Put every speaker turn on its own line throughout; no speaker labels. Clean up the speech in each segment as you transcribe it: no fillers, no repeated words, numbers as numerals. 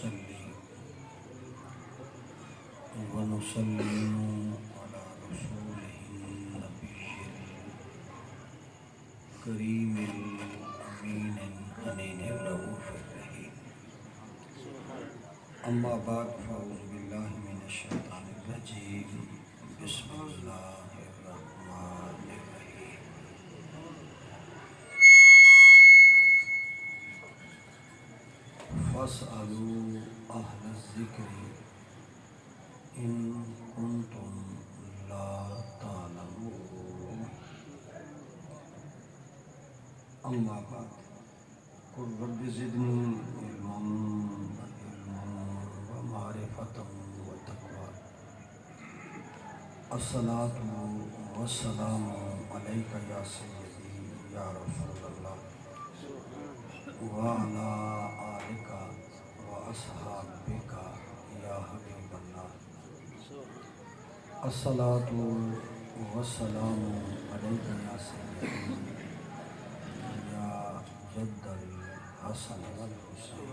نصلي ونسلم على رسوله النبي الكريم الأمين الحنين الرؤوف الرحيم. أما بعد فأعوذ بالله من الشيطان الرجيم. بسم الله الرحمن الرحيم. فاسألوا أهل الذكر إن كنتم لا تعلمون. أما بعد قل رب زدني علما ومعرفة وتقوى. الصلاة والسلام عليك يا سيدي يا رسول الله وعلى آلك وأصحابك يا حبيب الله. الصلاة والسلام عليك يا سيدي يا جد الحسن والحسين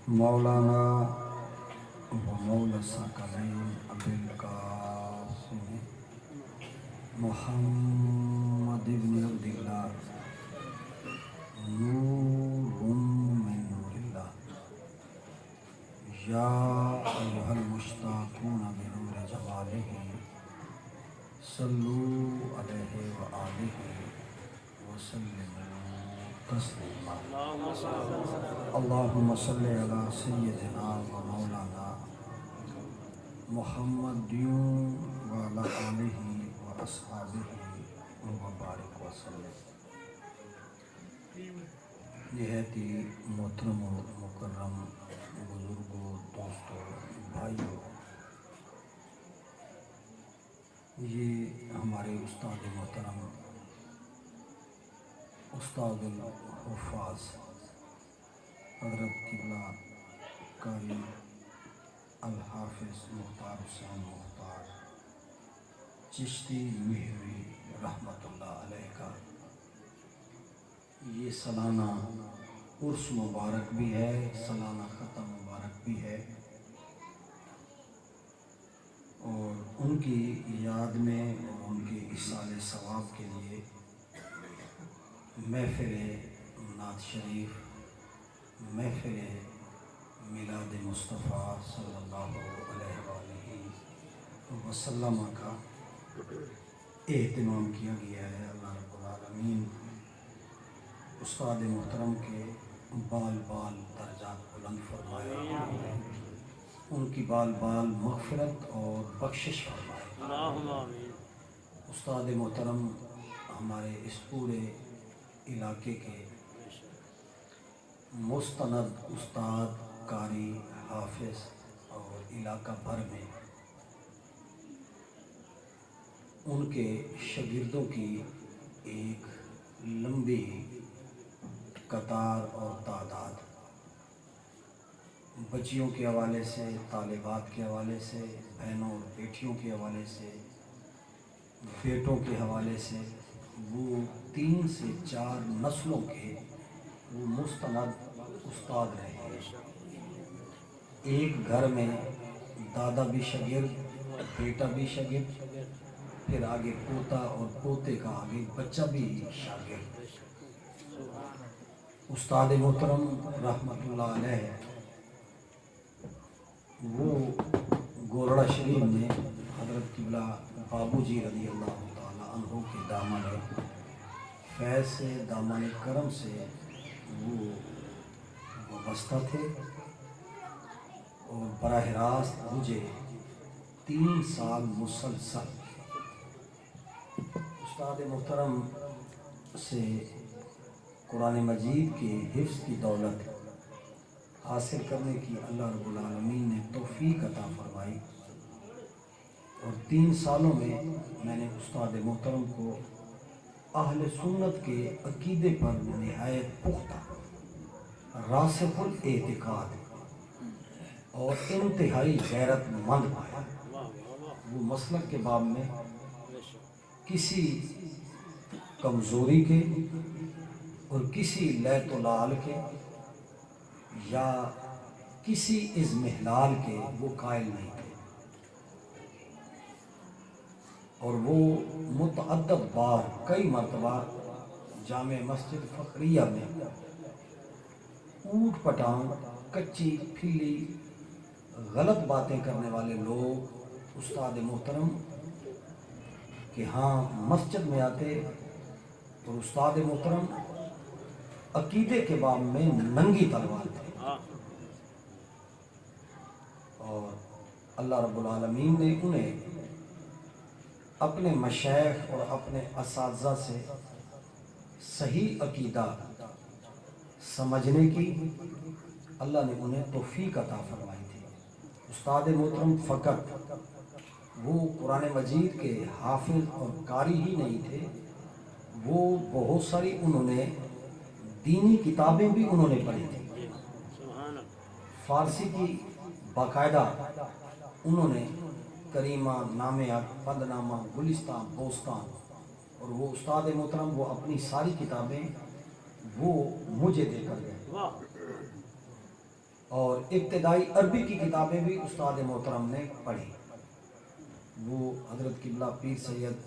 مولانا ومولى الثقلين أبي القاسم محمد بن عبد الله نور من نور الله. يا أيها المشتاقون بنور جماله صلوا عليه وآله وسلموا تسليما. اللهم صل على سيدنا ومولانا محمد وعلى آله وأصحابه وبارك وسلم. نہایت ہی محترم و مکرم بزرگوں، دوستوں، بھائیوں، یہ ہمارے استاد محترم استاد الحفاظ حضرت قبلہ قاری الحافظ مختار حسین مختار چشتی مہروی رحمۃ اللہ علیہ کا یہ سالانہ عرس مبارک بھی ہے، سالانہ ختم مبارک بھی ہے، اور ان کی یاد میں اور ان کے ایصال ثواب کے لیے محفل نعت شریف، محفل میلاد مصطفیٰ صلی اللہ علیہ وآلہ وسلم کا اہتمام کیا گیا ہے۔ اللہ رب العالمین استاد محترم کے بال بال درجات بلند فرمائے، ان کی بال بال مغفرت اور بخشش فرمائے۔ استاد محترم ہمارے اس پورے علاقے کے مستند استاد، قاری، حافظ، اور علاقہ بھر میں ان کے شاگردوں کی ایک لمبی قطار اور تعداد، بچیوں کے حوالے سے، طالبات کے حوالے سے، بہنوں اور بیٹیوں کے حوالے سے، بیٹوں کے حوالے سے، وہ 3 سے 4 نسلوں کے وہ مستند استاد رہے ہیں۔ ایک گھر میں دادا بھی شاگرد، بیٹا بھی شاگرد، پھر آگے پوتا اور پوتے کا آگے بچہ بھی شاگرد۔ استاد محترم رحمۃ اللہ علیہ وہ گورڑا شریف میں حضرت قبلہ بابو جی رضی اللہ تعالیٰ عنہ کے دامن فیض سے، دامن کرم سے وہ وابستہ تھے، اور براہ راست مجھے 3 سال مسلسل استاد محترم سے قرآن مجید کے حفظ کی دولت حاصل کرنے کی اللہ رب العالمین نے توفیق عطا فرمائی، اور 3 سالوں میں میں نے استاد محترم کو اہل سنت کے عقیدے پر نہایت پختہ، راسخ الاعتقاد اور انتہائی غیرت مند پایا۔ وہ مسلک کے باب میں کسی کمزوری کے اور کسی لیت و لال کے یا کسی اضمحلال کے وہ قائل نہیں تھے، اور وہ متعدد بار کئی مرتبہ جامع مسجد فخریہ میں اونٹ پٹانگ، کچی پھیلی غلط باتیں کرنے والے لوگ استاد محترم کہ ہاں مسجد میں آتے اور استاد محترم عقیدے کے باب میں ننگی تلوار تھے، اور اللہ رب العالمین نے انہیں اپنے مشائخ اور اپنے اساتذہ سے صحیح عقیدہ سمجھنے کی اللہ نے انہیں توفیق عطا فرمائی تھی۔ استاد محترم فقط وہ قرآن مجید کے حافظ اور قاری ہی نہیں تھے، وہ بہت ساری انہوں نے دینی کتابیں بھی انہوں نے پڑھی تھی، فارسی کی باقاعدہ انہوں نے کریمہ، نامہ، پندنامہ، گلستان، بوستان، اور وہ استاد محترم وہ اپنی ساری کتابیں وہ مجھے دے کر گئے، اور ابتدائی عربی کی کتابیں بھی استاد محترم نے پڑھی۔ وہ حضرت قبلہ پیر سید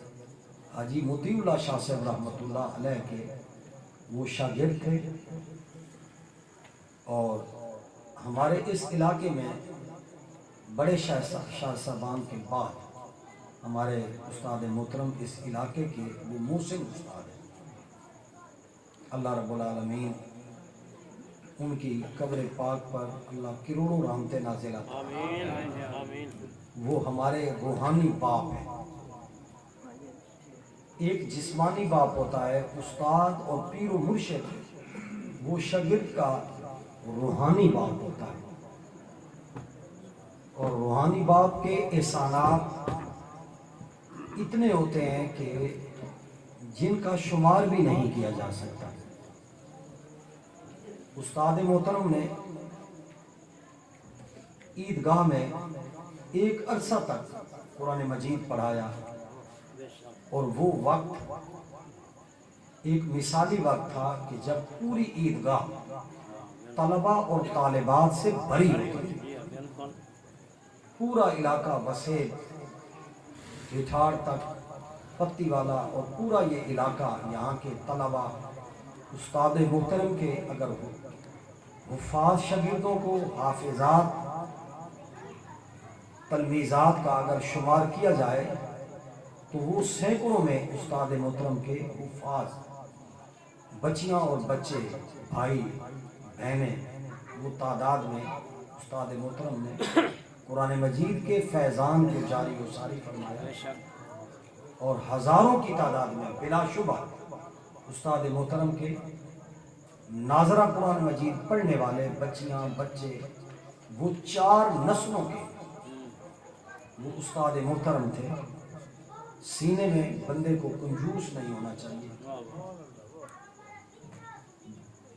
حاجی مطیع اللہ شاہ صاحب رحمۃ اللہ علیہ کے وہ شاگرد تھے، اور ہمارے اس علاقے میں بڑے شاہ صاحبان کے بعد ہمارے استاد محترم اس علاقے کے وہ محسن استاد ہیں۔ اللہ رب العالمین ان کی قبر پاک پر اللہ کروڑوں رحمتیں نازل فرمائے۔ وہ ہمارے روحانی باپ ہیں۔ ایک جسمانی باپ ہوتا ہے استاد اور پیر و مرشد، وہ شاگرد کا روحانی باپ ہوتا ہے، اور روحانی باپ کے احسانات اتنے ہوتے ہیں کہ جن کا شمار بھی نہیں کیا جا سکتا۔ استاد محترم نے عیدگاہ میں ایک عرصہ تک قرآن مجید پڑھایا، اور وہ وقت ایک مثالی وقت تھا کہ جب پوری عیدگاہ طلباء اور طالبات سے بھری ہوئی تھی، پورا علاقہ وسیع ہٹھاڑ تک، پتی والا اور پورا یہ علاقہ، یہاں کے طلباء استاد محترم کے اگر حفاظ شاگردوں کو، حافظات، تلمیذات کا اگر شمار کیا جائے تو وہ سینکڑوں میں استاد محترم کے حفاظ، بچیاں اور بچے، بھائی بہنیں، وہ تعداد میں استاد محترم نے قرآن مجید کے فیضان کو جاری و ساری فرمایا، اور ہزاروں کی تعداد میں بلا شبہ استاد محترم کے ناظرہ قرآن مجید پڑھنے والے بچیاں، بچے، وہ 4 نسلوں کے وہ استاد محترم تھے۔ سینے میں بندے کو کنجوس نہیں ہونا چاہیے،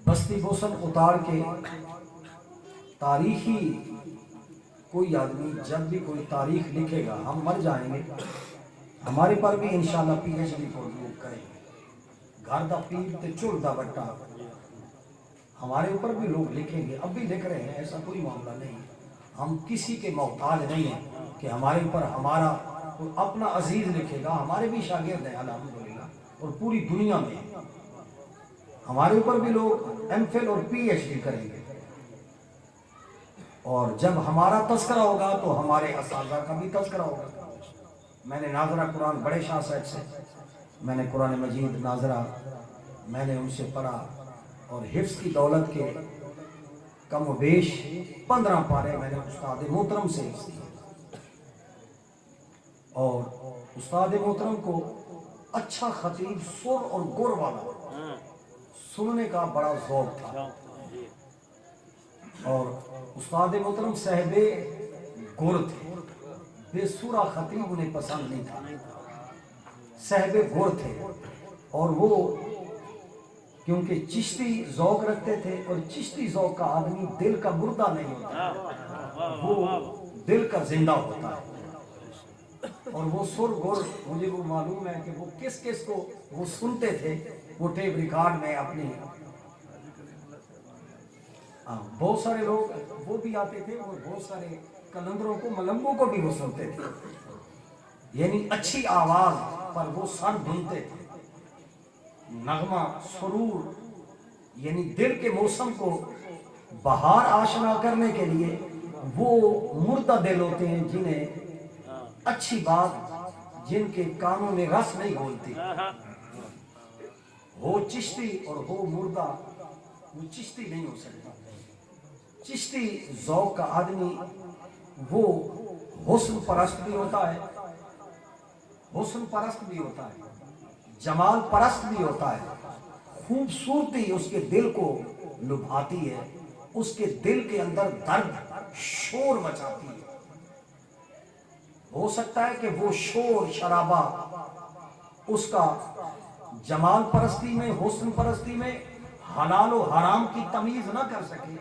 بستی بوسن اتار کے تاریخی کوئی آدمی جب بھی کوئی تاریخ لکھے گا، ہم مر جائیں گے، ہمارے پر بھی انشاءاللہ پی ایچ ڈی کو لوگ کریں گے، گھر دا پیر تے چڑ دا بٹا، ہمارے اوپر بھی لوگ لکھیں گے، اب بھی لکھ رہے ہیں، ایسا کوئی معاملہ نہیں۔ ہم کسی کے محتاج نہیں ہیں کہ ہمارے اوپر ہمارا کوئی اپنا عزیز لکھے گا، ہمارے بھی شاگرد ہیں الحمدللہ، اور پوری دنیا میں ہمارے اوپر بھی لوگ ایم فل اور پی ایچ ڈی کریں گے، اور جب ہمارا تذکرہ ہوگا تو ہمارے اساتذہ کا بھی تذکرہ ہوگا۔ میں نے ناظرہ قرآن بڑے شاہ صاحب سے میں نے قرآن مجید ناظرہ میں نے ان سے پڑھا، اور حفظ کی دولت کے کم و بیش 15 پارے میں نے استاد محترم سے حفظ کیا، اور استاد محترم کو اچھا خطیب، سر اور گر والا سننے کا بڑا ذوق تھا، اور استاد محترم صاحب گر تھے، بے سورہ خطیب انہیں پسند نہیں تھا، صاحب گر تھے، اور وہ کیونکہ چشتی ذوق رکھتے تھے، اور چشتی ذوق کا آدمی دل کا مردہ نہیں ہوتا، وہ دل کا زندہ ہوتا ہے، اور وہ سر گر مجھے وہ معلوم ہے کہ وہ کس کس کو وہ سنتے تھے، وہ ٹیپ ریکارڈ میں اپنی بہت سارے لوگ وہ بھی آتے تھے اور بہت سارے کلندروں کو ملنگوں کو بھی وہ سنتے تھے، یعنی اچھی آواز پر وہ سر دھنتے تھے. نغمہ سرور یعنی دل کے موسم کو بہار آشنا کرنے کے لیے وہ مردہ دل ہوتے ہیں جنہیں اچھی بات جن کے کانوں میں رس نہیں گھولتی. ہو چشتی اور ہو مردہ وہ چشتی نہیں ہو سکتا. چشتی ذوق کا آدمی وہ حسن پرست بھی ہوتا ہے، حسن پرست بھی ہوتا ہے، جمال پرست بھی ہوتا ہے. خوبصورتی اس کے دل کو لبھاتی ہے، اس کے دل کے اندر درد شور مچاتی ہے. ہو سکتا ہے کہ وہ شور شرابہ اس کا جمال پرستی میں، حسن پرستی میں حلال و حرام کی تمیز نہ کر سکے.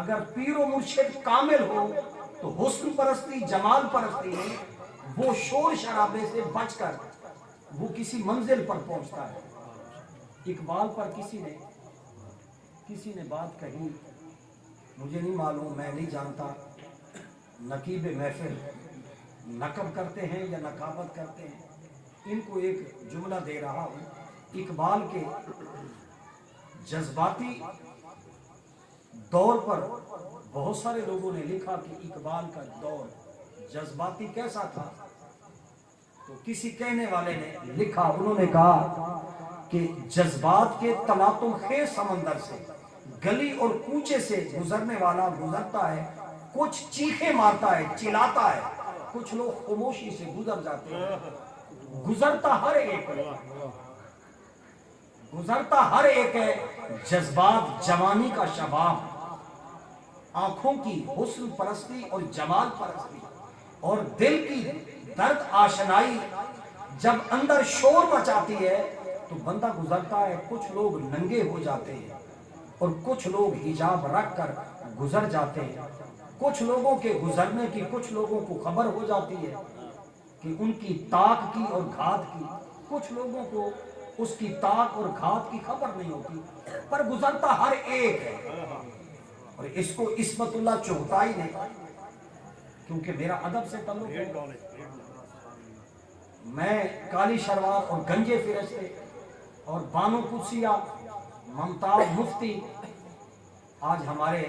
اگر پیر و مرشد کامل ہو تو حسن پرستی، جمال پرستی میں وہ شور شرابے سے بچ کر وہ کسی منزل پر پہنچتا ہے. اقبال پر کسی نے بات کہی، مجھے نہیں معلوم، میں نہیں جانتا نقیب محفل نقب کرتے ہیں یا نقابت کرتے ہیں. ان کو ایک جملہ دے رہا ہوں. اقبال کے جذباتی دور پر بہت سارے لوگوں نے لکھا کہ اقبال کا دور جذباتی کیسا تھا. تو کسی کہنے والے نے لکھا، انہوں نے کہا کہ جذبات کے تلاطم خیز سمندر سے گلی اور کوچے سے گزرنے والا گزرتا ہے، کچھ چیخیں مارتا ہے، چلاتا ہے، کچھ لوگ خاموشی سے گزر جاتے ہیں. گزرتا ہر ایک ہے، گزرتا ہر ایک ہے جذبات جوانی کا شباب. آنکھوں کی حسن پرستی اور جمال پرستی اور دل کی درد آشنائی جب اندر شور مچاتی ہے تو بندہ گزرتا ہے. کچھ لوگ ننگے ہو جاتے ہیں اور کچھ لوگ حجاب رکھ کر گزر جاتے ہیں. کچھ لوگوں کے گزرنے کی کچھ لوگوں کو خبر ہو جاتی ہے کہ ان کی طاق کی اور گھات کی، کچھ لوگوں کو اس کی طاق اور گھات کی خبر نہیں ہوتی، پر گزرتا ہر ایک ہے. اور اس کو عصمت اللہ چغتائی نے، کیونکہ میرا ادب سے تعلق ہے، میں کالی شلوار اور گنجے فرشتے اور بانو قدسیہ ممتاز مفتی آج ہمارے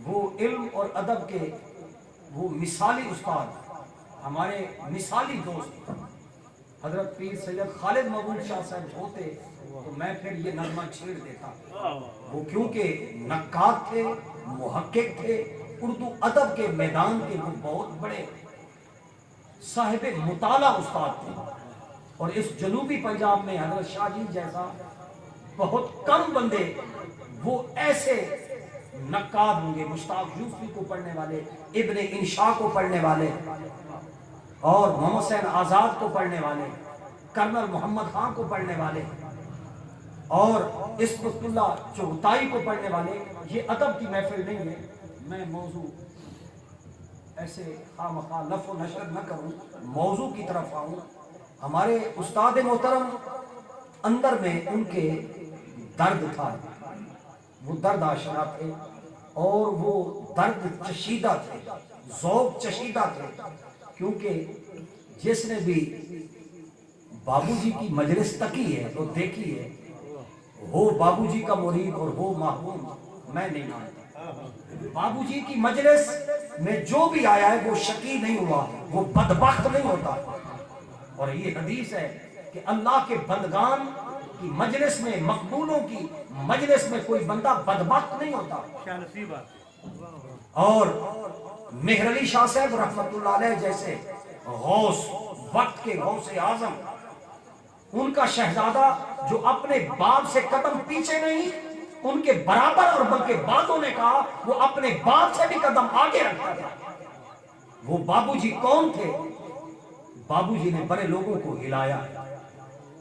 وہ علم اور ادب کے وہ مثالی استاد، ہمارے مثالی دوست حضرت پیر سید خالد محمود شاہ صاحب ہوتے تو میں پھر یہ نغمہ چھیڑ دیتا. وہ کیونکہ نقاد تھے، محقق تھے، اردو ادب کے میدان کے وہ بہت بڑے صاحب مطالعہ استاد تھے. اور اس جنوبی پنجاب میں حضرت شاہ جی جیسا بہت کم بندے وہ ایسے نقاد ہوں گے. مشتاق یوسفی کو پڑھنے والے، ابن انشاء کو پڑھنے والے اور محمد حسین آزاد کو پڑھنے والے، کرنل محمد خان کو پڑھنے والے اور عصمت اللہ چغتائی کو پڑھنے والے. یہ ادب کی محفل نہیں ہے، میں موضوع ایسے خواہ لف و نشر نہ کروں، موضوع کی طرف آؤں. ہمارے استاد محترم اندر میں ان کے درد تھا، وہ درد آشنا تھے اور وہ درد چشیدہ تھے، ذوق چشیدہ تھے. کیونکہ جس نے بھی بابو جی کی مجلس تکی ہے تو دیکھی ہے، ہو بابو جی کا مرید اور ہو محبوب، میں نہیں مانتا. بابو جی کی مجلس میں جو بھی آیا ہے وہ شقی نہیں ہوا، وہ بدبخت نہیں ہوتا. اور یہ حدیث ہے کہ اللہ کے بندگان کی مجلس میں، مقبولوں کی مجلس میں کوئی بندہ بدبخت نہیں ہوتا. کیا نصیب ہے. اور مہر علی شاہ صاحب رحمت اللہ علیہ جیسے غوث، وقت کے غوث اعظم، ان کا شہزادہ جو اپنے باپ سے قدم پیچھے نہیں، ان کے برابر، اور بلکہ بعضوں نے کہا وہ اپنے باپ سے بھی قدم آگے رکھتا تھا. وہ بابو جی کون تھے؟ بابو جی نے بڑے لوگوں کو ہلایا.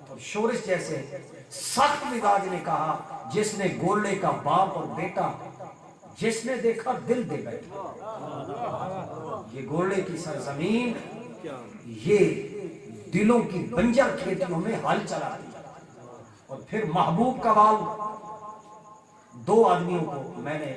اور شورش جیسے سخت مزاج نے کہا، جس نے گولڑے کا باپ اور بیٹا جس نے دیکھا دل دے بیٹھا. یہ گولڑے کی سرزمین، یہ دلوں کی بنجر کھیتیوں میں حل چلا دیا. اور پھر محبوب کا وال، دو آدمیوں کو میں نے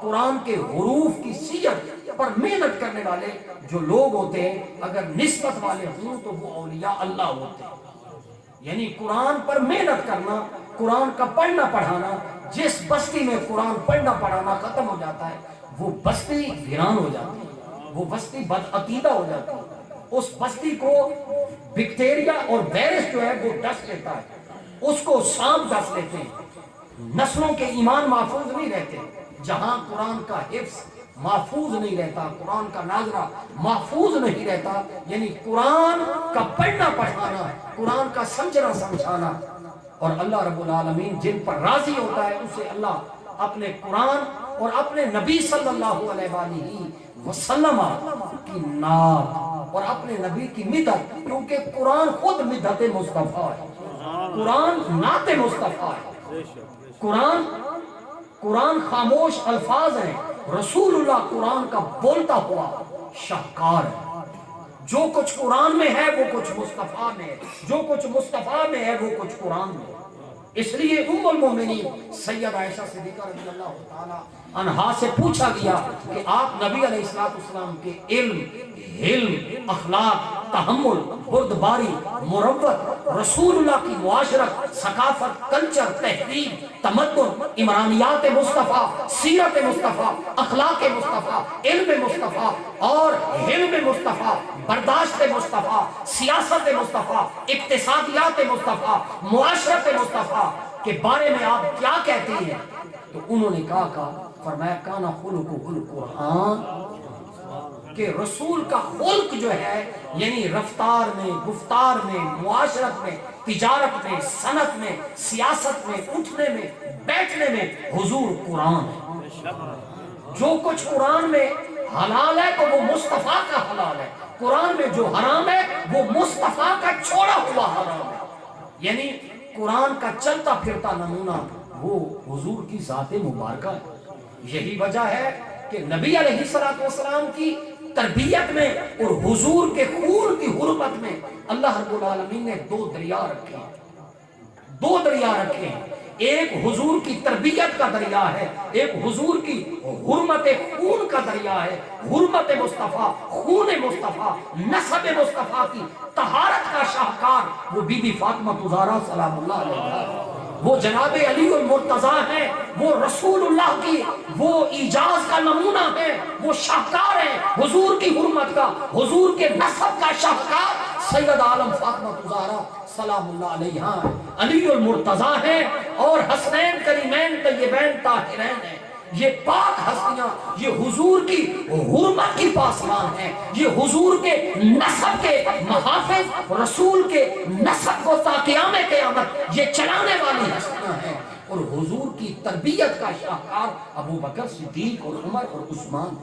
قرآن کے حروف کی سیرت پر محنت کرنے والے جو لوگ ہوتے ہیں، اگر نسبت والے ہوں تو وہ اولیاء اللہ ہوتے ہیں۔ یعنی قرآن پر محنت کرنا، قرآن کا پڑھنا پڑھانا، جس بستی میں قرآن پڑھنا پڑھانا ختم ہو جاتا ہے وہ بستی ویران ہو جاتی ہے، وہ بستی بدعقیدہ ہو جاتی ہے، اس بستی کو بیکٹیریا اور وائرس جو ہے وہ ڈس لیتا ہے، اس کو سانپ ڈس لیتے ہیں، نسلوں کے ایمان محفوظ نہیں رہتے۔ جہاں قرآن کا حفظ محفوظ نہیں رہتا، قرآن کا ناظرہ محفوظ نہیں رہتا، یعنی قرآن کا پڑھنا پڑھانا، قرآن کا سمجھنا سمجھانا، اور اللہ رب العالمین جن پر راضی ہوتا ہے اسے اللہ اپنے قرآن اور اپنے نبی صلی اللہ علیہ وآلہ وسلم کی نعت اور اپنے نبی کی مدحت، کیونکہ قرآن خود مدحت مصطفیٰ ہے، قرآن نعت مصطفیٰ ہے، قرآن خاموش الفاظ ہیں، رسول اللہ قرآن کا بولتا ہوا شاہکار ہے۔ جو کچھ قرآن میں ہے وہ کچھ مصطفیٰ میں ہے، جو کچھ مصطفیٰ میں ہے وہ کچھ قرآن میں ہے۔ اس لیے ام المومنین سید عائشہ صدیقہ رضی اللہ تعالی عنہا سے پوچھا گیا کہ آپ نبی علیہ السلام کے علم، اخلاق، تحمل، بردباری، مروت، رسول اللہ کی معاشرت، ثقافت، کلچر، تہذیب، تمدن، عمرانیات مصطفیٰ، سیرت مصطفیٰ، اخلاق مصطفیٰ، علم مصطفیٰ اور حلم مصطفیٰ، برداشت مصطفیٰ، سیاست مصطفیٰ، اقتصادیات مصطفیٰ، معاشرت مصطفیٰ کے بارے میں آپ کیا کہتی ہیں؟ تو انہوں نے کہا فرمایا کانا خلقہ القرآن، کہ رسول کا خلق جو ہے یعنی رفتار میں، گفتار میں، معاشرت میں، تجارت میں، صنعت میں، سیاست میں، اٹھنے میں، بیٹھنے میں حضور قرآن ہے۔ جو کچھ قرآن میں حلال ہے تو وہ مصطفیٰ کا حلال ہے، قرآن میں جو حرام ہے وہ مصطفیٰ کا چھوڑا ہوا حرام ہے۔ یعنی قرآن کا چلتا پھرتا نمونہ وہ حضور کی ذات مبارکہ ہے۔ یہی وجہ ہے کہ نبی علیہ السلام کی تربیت میں اور حضور کے خون کی حرمت میں اللہ رب العالمین نے دو دریا رکھے ہیں، ایک حضور کی تربیت کا دریا ہے، ایک حضور کی حرمت خون کا دریا ہے، حرمت مصطفیٰ، خون مصطفیٰ، نسب مصطفیٰ کی طہارت کا شاہکار وہ بی بی فاطمہ زہرا سلام اللہ علیہا، وہ جناب علی المرتضیٰ ہیں، وہ رسول اللہ کی وہ ایجاز کا نمونہ ہے، وہ شاہکار ہیں حضور کی حرمت کا، حضور کے نسب کا شاہکار سید عالم فاطمہ زہرا سلام اللہ علیہا علی المرتضیٰ ہیں، اور حسنین کریمین طیبین طاہرین ہیں۔ یہ پاک ہستیاں یہ حضور کی حرمت کی پاسبان ہیں، یہ حضور کے نسب کے محافظ، رسول کے نسب کو تا قیام قیامت یہ چلانے والی ہستیاں ہیں، اور حضور کی تربیت کا شاہکار ابو بکر صدیق اور عمر اور عثمان،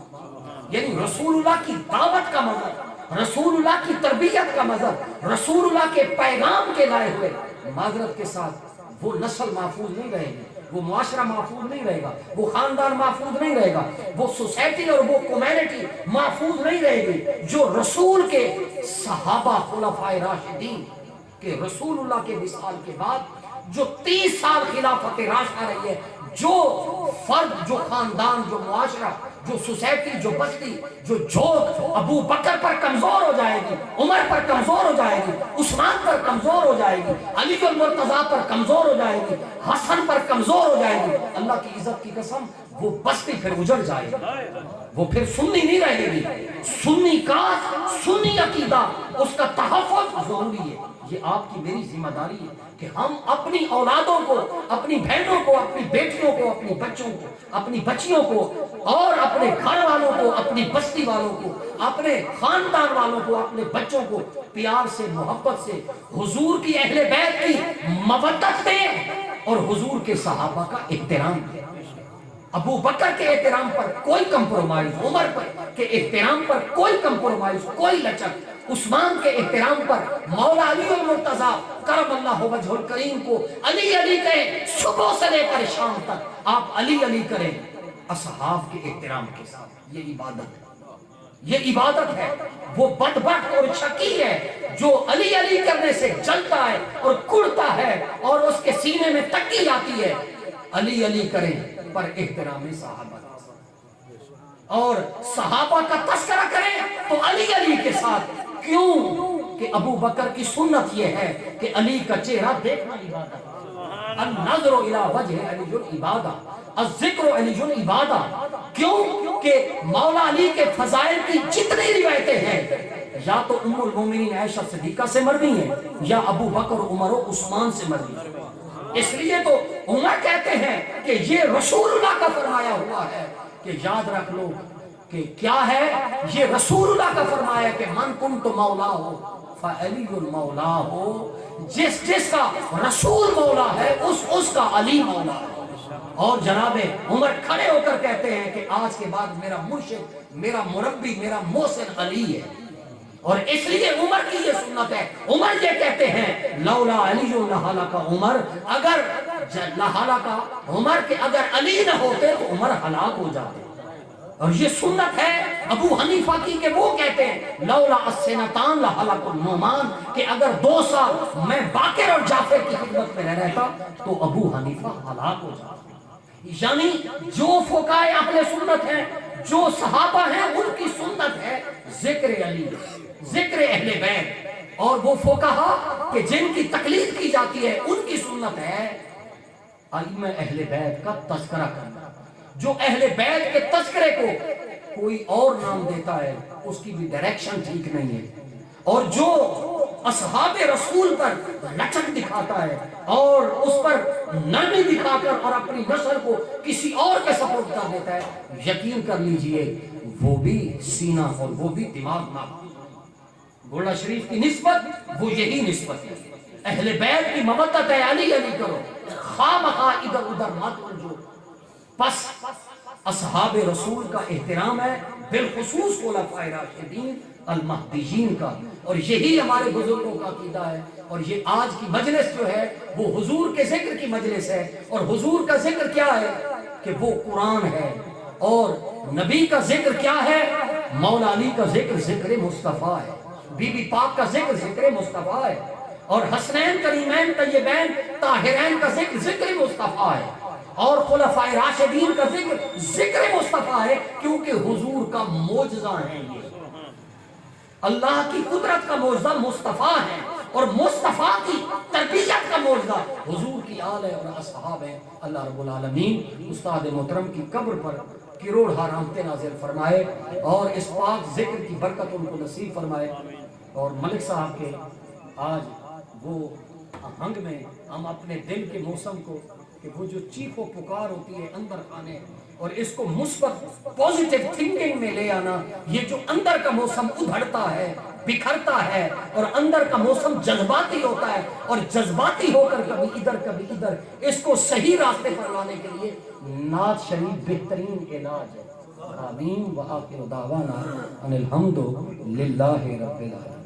یعنی رسول اللہ کی دعوت کا مظہر، رسول اللہ کی تربیت کا مظہر، رسول اللہ کے پیغام کے لائے ہوئے، معذرت کے ساتھ وہ نسل محفوظ نہیں رہے گی، وہ معاشرہ محفوظ نہیں رہے گا، وہ خاندان محفوظ نہیں رہے گا، وہ سوسائٹی اور وہ کمیونٹی محفوظ نہیں رہے گی جو رسول کے صحابہ خلفائے راشدین کہ رسول اللہ کے وصال کے بعد جو 30 سال خلافت راشدہ رہی ہے، جو فرد، جو خاندان، جو معاشرہ، جو سوسائٹی، جو بستی، جو جھوک ابو بکر پر کمزور ہو جائے گی، عمر پر کمزور ہو جائے گی، عثمان پر کمزور ہو جائے گی، علی المرتضیٰ پر کمزور ہو جائے گی، حسن پر کمزور ہو جائے گی، اللہ کی عزت کی قسم وہ بستی پھر اجڑ جائے گی، وہ پھر سنی نہیں رہے گی۔ سنی کا سنی عقیدہ اس کا تحفظ ضروری ہے، یہ آپ کی میری ذمہ داری ہے کہ ہم اپنی اولادوں کو، اپنی بہنوں کو، اپنی بیٹیوں کو، اپنی بچوں کو، اپنی بچیوں کو اور اپنے گھر والوں کو، اپنی بستی والوں کو، اپنے خاندان والوں کو، اپنے بچوں کو پیار سے، محبت سے حضور کی اہل بیت کی مودت دیں اور حضور کے صحابہ کا احترام دیں۔ ابو بکر کے احترام پر کوئی کمپرومائز، عمر کے احترام پر کوئی کمپرومائز، کوئی لچک، عثمان کے احترام پر مولا علی المرتضیٰ کرم اللہ وجہ الکریم کو علی علی کہیں، صبح سے لے کر شام تک آپ علی علی کریں اصحاب کے احترام کے ساتھ۔ یہ عبادت ہے، یہ عبادت ہے۔ وہ بدبخت اور شقی ہے جو علی علی کرنے سے جلتا ہے اور کڑتا ہے اور اس کے سینے میں تکی جاتی ہے۔ علی علی کریں پر احترام صحابہ۔ اور صحابہ کا تذکرہ کریں تو علی علی کے ساتھ. کیوں کہ ابو بکر کی سنت یہ ہے کہ علی کا چہرہ دیکھنا عبادت ہے. النظر الی وجہ علی عبادہ، الذکر علی عبادہ. کیوں کہ مولا علی کے فضائل کی جتنی روایتیں ہیں یا تو ام المومنین عائشہ صدیقہ سے مروی ہیں یا ابو بکر عمر و عثمان سے مروی ہیں. اس لیے تو عمر کہتے ہیں کہ یہ رسول اللہ کا فرمایا ہوا ہے کہ یاد رکھ لو کہ کیا ہے، یہ رسول اللہ کا فرمایا کہ من کنت مولا ہو فعلی المولا ہو. جس کا رسول مولا ہے اس کا علی مولا ہے. اور جناب عمر کھڑے ہو کر کہتے ہیں کہ آج کے بعد میرا مرشد، میرا مربی، میرا محسن علی ہے. اور اس لیے عمر کی یہ سنت ہے. عمر یہ کہتے ہیں لولا علی لہلک عمر، اگر لہلک عمر کہ اگر علی نہ ہوتے تو عمر ہلاک ہو جاتے. اور یہ سنت ہے ابو حنیفہ کی کہ وہ کہتے ہیں لولا السنتان لہلک النعمان، کہ اگر 2 سال میں باقر اور جعفر کی خدمت میں نہ رہتا تو ابو حنیفہ ہلاک ہو جاتا. یعنی جو فقہائے اہل سنت ہیں، جو صحابہ ہیں، ان کی سنت ہے ذکر علی، ذکر اہل بیت. اور وہ فقہا کہ جن کی تقلید کی جاتی ہے ان کی سنت ہے ائمہ اہل بیت کا تذکرہ کرنا. جو اہل بیت کے تذکرے کو کوئی اور نام دیتا ہے اس کی بھی ڈائریکشن ٹھیک نہیں ہے. اور جو اصحاب رسول پر لچک دکھاتا ہے اور اس پر نرمی دکھا کر اور اپنی نسل کو کسی اور کے سپورٹ کر دیتا ہے، یقین کر لیجئے وہ بھی سینہ اور وہ بھی دماغ نہ. گوڑا شریف کی نسبت وہ یہی نسبت ہے. اہل بیت کی مودت ہے، علی علی کرو، خواہ ادھر ادھر مت الجھو. پس اصحاب رسول کا احترام ہے، بالخصوص خلفائے راشدین المہدیین کا. اور یہی ہمارے بزرگوں کا عقیدہ ہے. اور یہ آج کی مجلس جو ہے وہ حضور کے ذکر کی مجلس ہے. اور حضور کا ذکر کیا ہے کہ وہ قرآن ہے. اور نبی کا ذکر کیا ہے؟ مولا علی کا ذکر ذکر مصطفیٰ ہے. بی بی پاک کا ذکر ذکر مصطفیٰ ہے. اور حسنین کریمین طیبین طاہرین کا ذکر ذکر مصطفیٰ ہے. اور خلفائے راشدین کا ذکر ذکر مصطفیٰ ہے، کیونکہ حضور کا معجزہ ہے. یہ اللہ کی قدرت کا معجزہ مصطفیٰ ہے، اور مصطفیٰ کی تربیت کا معجزہ حضور کی آل ہے اور اصحاب ہیں. اللہ رب العالمین استاد محترم کی قبر پر کروڑ رحمتیں نازل فرمائے اور اس پاک ذکر کی برکت ان کو نصیب فرمائے. اور ملک صاحب کے آج وہ ہنگ میں ہم اپنے دل کے موسم کو کہ وہ جو چیخ و پکار ہوتی ہے اندر خانے، اور اس کو مثبت پوزیٹیو تھنکنگ میں لے آنا. یہ جو اندر کا موسم ادھڑتا ہے، بکھرتا ہے، اور اندر کا موسم جذباتی ہوتا ہے اور جذباتی ہو کر کبھی ادھر کبھی ادھر، اس کو صحیح راستے پر لانے کے لیے نعت شریف بہترین علاج ہے. آمین. وآخر دعوانا ان الحمد للہ رب العالمین.